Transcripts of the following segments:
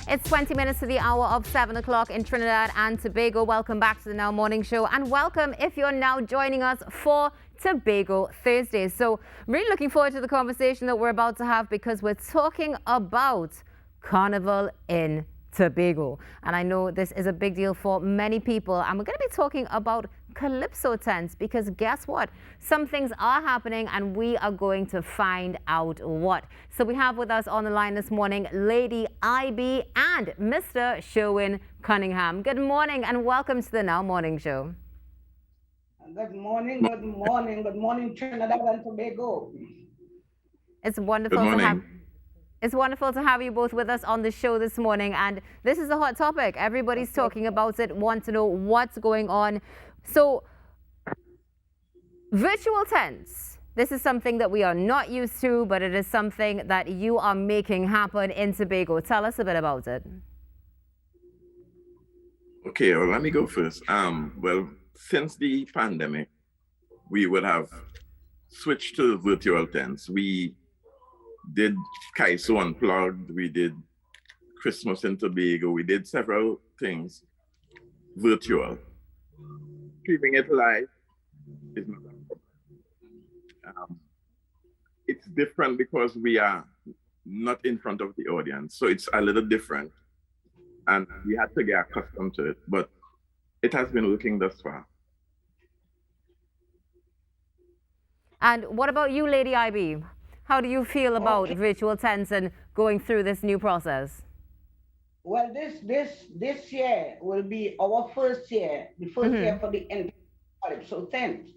It's 20 minutes to the hour of 7 o'clock in Trinidad and Tobago. Welcome back to the Now Morning Show, and welcome if you're now joining us for Tobago Thursdays. So really looking forward to the conversation that we're about to have, because we're talking about Carnival in Tobago. And I know this is a big deal for many people, and we're going to be talking about Calypso tents, because guess what? Some things are happening and we are going to find out what. So we have with us on the line this morning Lady IB and Mr. Sherwin Cunningham. Good morning and welcome to the Now Morning Show. Good morning, good morning, good morning, Trinidad and Tobago. It's wonderful to have It's wonderful to have you both with us on the show this morning, and this is a hot topic. Everybody's talking about it, want to know what's going on. So, virtual tents. This is something that we are not used to, but it is something that you are making happen in Tobago. Tell us a bit about it. Okay, well, let me go first. Well, since the pandemic, we would have switched to virtual tents. We did Kaiso Unplugged, we did Christmas in Tobago, we did several things virtual. Keeping it live is not it's different because we are not in front of the audience, so it's a little different, and we had to get accustomed to it, but it has been working thus far. And what about you, Lady IB? How do you feel about virtual tents and going through this new process? Well, this year will be our first year, the first year for the Calypso tent,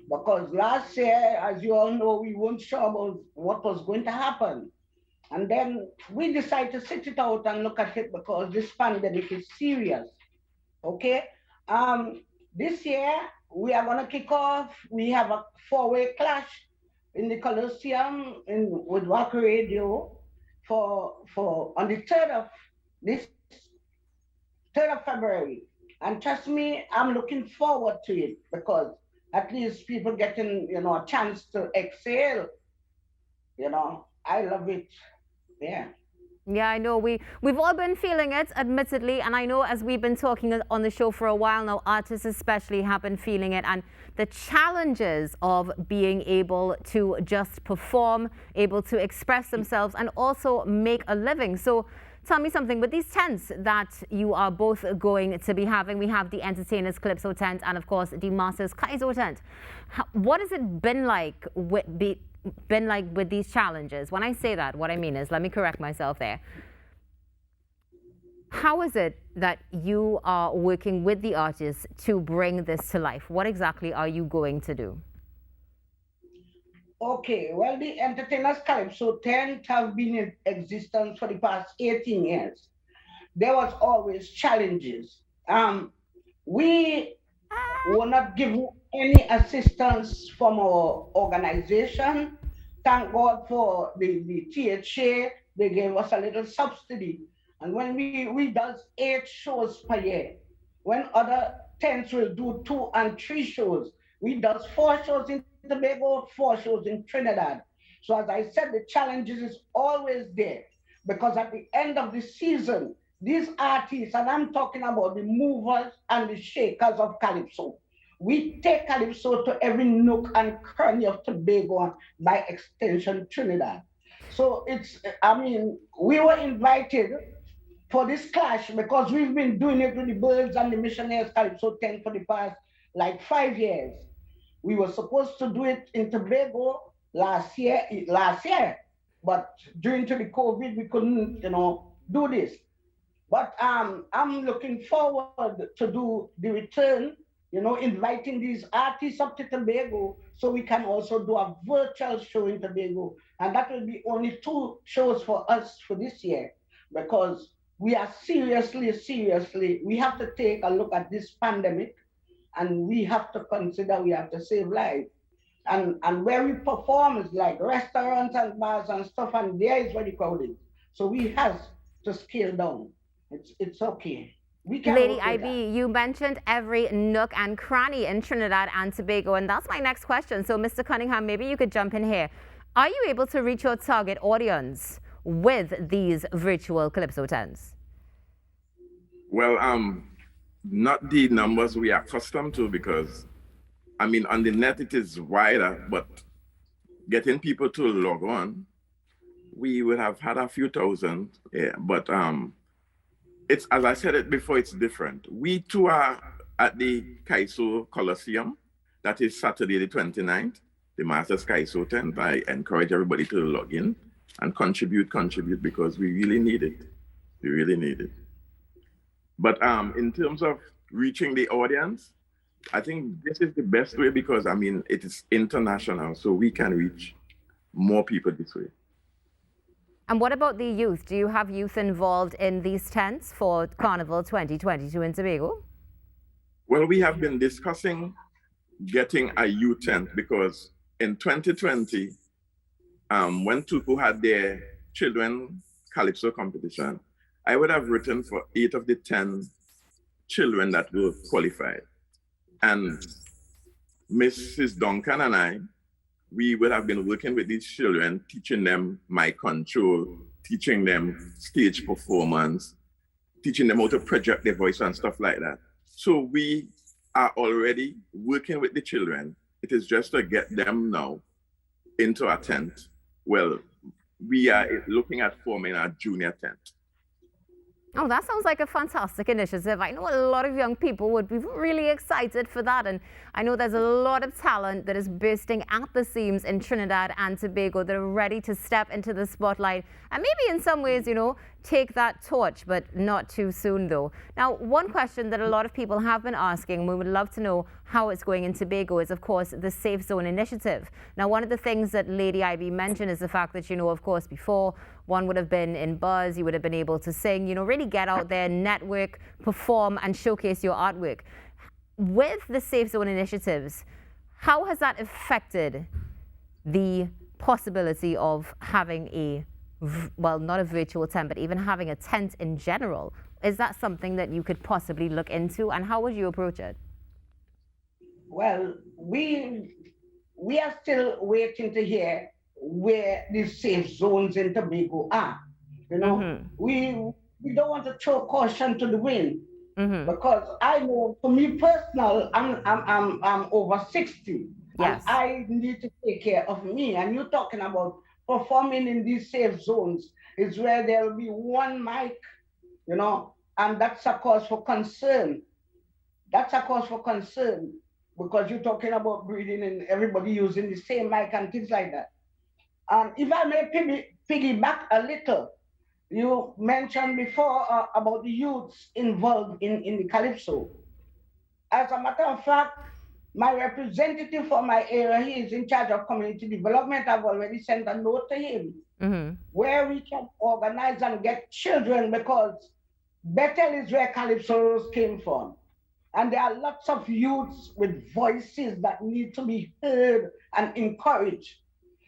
because last year, as you all know, we weren't sure about what was going to happen. And then we decided to sit it out and look at it because this pandemic is serious. Okay? This year, we are going to kick off. We have a four-way clash in the Colosseum with Wack Radio for on the 3rd of February. And trust me, I'm looking forward to it because at least people getting, a chance to exhale. I love it. Yeah. Yeah, I know we've all been feeling it, admittedly, and I know as we've been talking on the show for a while now, artists especially have been feeling it, and the challenges of being able to just perform, able to express themselves, and also make a living. So tell me something, with these tents that you are both going to be having, we have the Entertainers Calypso tent and of course the Masters Kaiso tent. What has it been like with these challenges? When I say that, what I mean is, let me correct myself there. How is it that you are working with the artists to bring this to life? What exactly are you going to do? Okay, well, the Entertainers Calypso tent have been in existence for the past 18 years. There was always challenges. We were not given any assistance from our organization. Thank God for the THA, they gave us a little subsidy. And when we does 8 shows per year, when other tents will do 2 and 3 shows, we does 4 shows in Tobago, 4 shows in Trinidad. So as I said, the challenges is always there because at the end of the season, these artists, and I'm talking about the movers and the shakers of Calypso, we take Calypso to every nook and cranny of Tobago and by extension Trinidad. So we were invited for this clash because we've been doing it with the Birds and the Missionaries Calypso tent for the past 5 years. We were supposed to do it in Tobago last year, but due to the COVID, we couldn't, do this. But I'm looking forward to do the return, inviting these artists up to Tobago so we can also do a virtual show in Tobago. And that will be only 2 shows for us for this year because we are seriously, we have to take a look at this pandemic and we have to consider we have to save lives. And where we perform is like restaurants and bars and stuff, and there is very crowded. So we have to scale down. It's okay. We can. Lady IB, you mentioned every nook and cranny in Trinidad and Tobago, and that's my next question. So Mr. Cunningham, maybe you could jump in here. Are you able to reach your target audience with these virtual Calypso tents? Well, not the numbers we are accustomed to, because I mean, on the net it is wider, but getting people to log on, we would have had a few thousand. Yeah, but it's, as I said it before, it's different. We too are at the Kaiso Coliseum. That is Saturday the 29th, the Masters Kaiso tent. I encourage everybody to log in and contribute, because we really need it. We really need it. But in terms of reaching the audience, I think this is the best way, because I mean, it is international, so we can reach more people this way. And what about the youth? Do you have youth involved in these tents for Carnival 2022 in Tobago? Well, we have been discussing getting a youth tent, because in 2020, when Tuku had their children Calypso competition, I would have written for 8 of the 10 children that were qualified. And Mrs. Duncan and I, we would have been working with these children, teaching them mic control, teaching them stage performance, teaching them how to project their voice and stuff like that. So we are already working with the children. It is just to get them now into our tent. Well, we are looking at forming our junior tent. Oh, that sounds like a fantastic initiative. I know a lot of young people would be really excited for that. And I know there's a lot of talent that is bursting at the seams in Trinidad and Tobago that are ready to step into the spotlight and maybe in some ways, you know, take that torch, but not too soon though. Now, one question that a lot of people have been asking, we would love to know how it's going in Tobago, is of course the Safe Zone initiative. Now, one of the things that Lady IB mentioned is the fact that, you know, of course, before one would have been in bars, you would have been able to sing, you know, really get out there, network, perform and showcase your artwork. With the Safe Zone initiatives, how has that affected the possibility of having a, well, not a virtual tent, but even having a tent in general? Is that something that you could possibly look into, and how would you approach it? Well, we are still waiting to hear where these safe zones in Tobago are. You know, we don't want to throw caution to the wind, because I know, for me personal, I'm over 60. Yes. And I need to take care of me. And you're talking about performing in these safe zones is where there will be one mic, you know, and that's a cause for concern. That's a cause for concern, because you're talking about breathing and everybody using the same mic and things like that. If I may piggyback a little, you mentioned before about the youths involved in the Calypso. As a matter of fact, my representative for my area, he is in charge of community development. I've already sent a note to him where we can organize and get children, because Bethel is where Calypso came from. And there are lots of youths with voices that need to be heard and encouraged.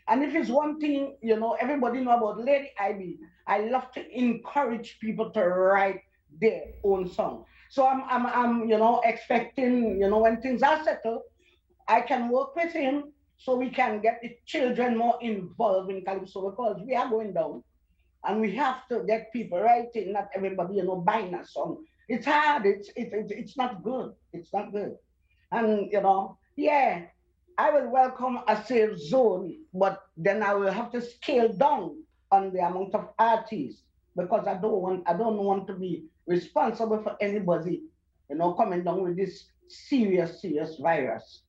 And if it's one thing, you know, everybody know about Lady IB, I love to encourage people to write their own song. So I'm you know, expecting, you know, when things are settled, I can work with him so we can get the children more involved in Calypso, because we are going down and we have to get people writing, not everybody, you know, buying a song. It's hard, it's not good, it's not good. And, you know, yeah, I will welcome a safe zone, but then I will have to scale down on the amount of artists, because I don't want to be responsible for anybody, you know, coming down with this serious virus.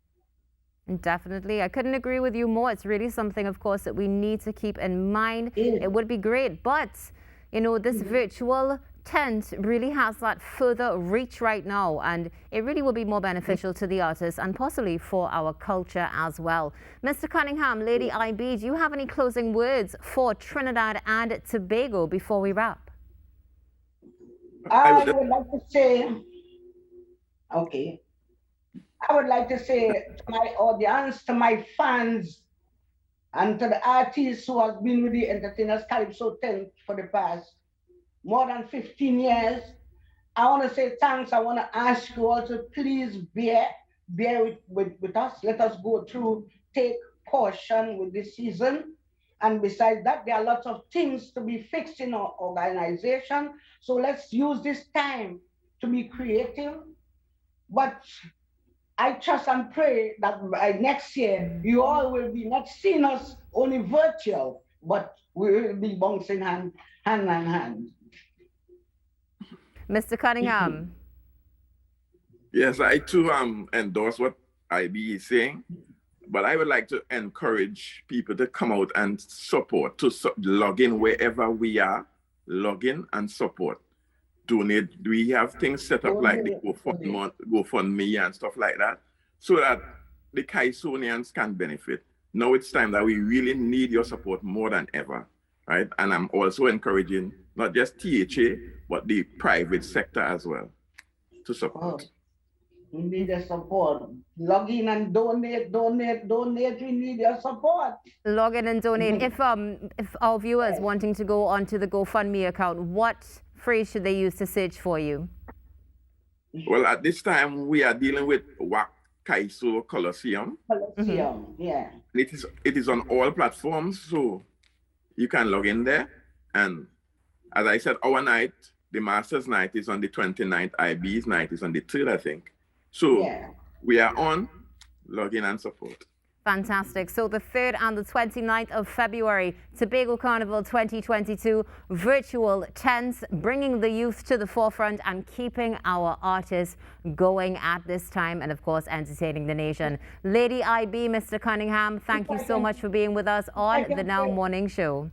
Definitely. I couldn't agree with you more. It's really something, of course, that we need to keep in mind. It would be great, but, you know, this virtual tent really has that further reach right now, and it really will be more beneficial to the artists and possibly for our culture as well. Mr. Cunningham, Lady IB, do you have any closing words for Trinidad and Tobago before we wrap? I would like to say, okay, I would like to say to my audience, to my fans, and to the artists who have been with the Entertainers Calypso tent for the past more than 15 years, I want to say thanks. I want to ask you also, please bear with us. Let us go through, take caution with this season. And besides that, there are lots of things to be fixed in our organization. So let's use this time to be creative. But I trust and pray that by next year, you all will be not seeing us only virtual, but we will be bouncing hand in hand. Mr. Cunningham. Yes, I too endorse what IB is saying, but I would like to encourage people to come out and support, to log in wherever we are, log in and support. Donate. We have things set up like the GoFundMe and stuff like that, so that the Kaisonians can benefit. Now it's time that we really need your support more than ever, right? And I'm also encouraging not just THA, but the private sector as well to support. We need your support. Log in and donate. We need your support. Log in and donate. If our viewers wanting to go onto the GoFundMe account, what phrase should they use to search for you? Well, at this time, we are dealing with WAC Kaiso Colosseum. Yeah. It is on all platforms, so you can log in there. And as I said, our night, the Masters night is on the 29th, IB's night is on the 3rd, I think. So we are on, log in and support. Fantastic. So the 3rd and the 29th of February, Tobago Carnival 2022, virtual tents, bringing the youth to the forefront and keeping our artists going at this time and, of course, entertaining the nation. Lady IB, Mr. Cunningham, thank you so much for being with us on the Now Morning Show.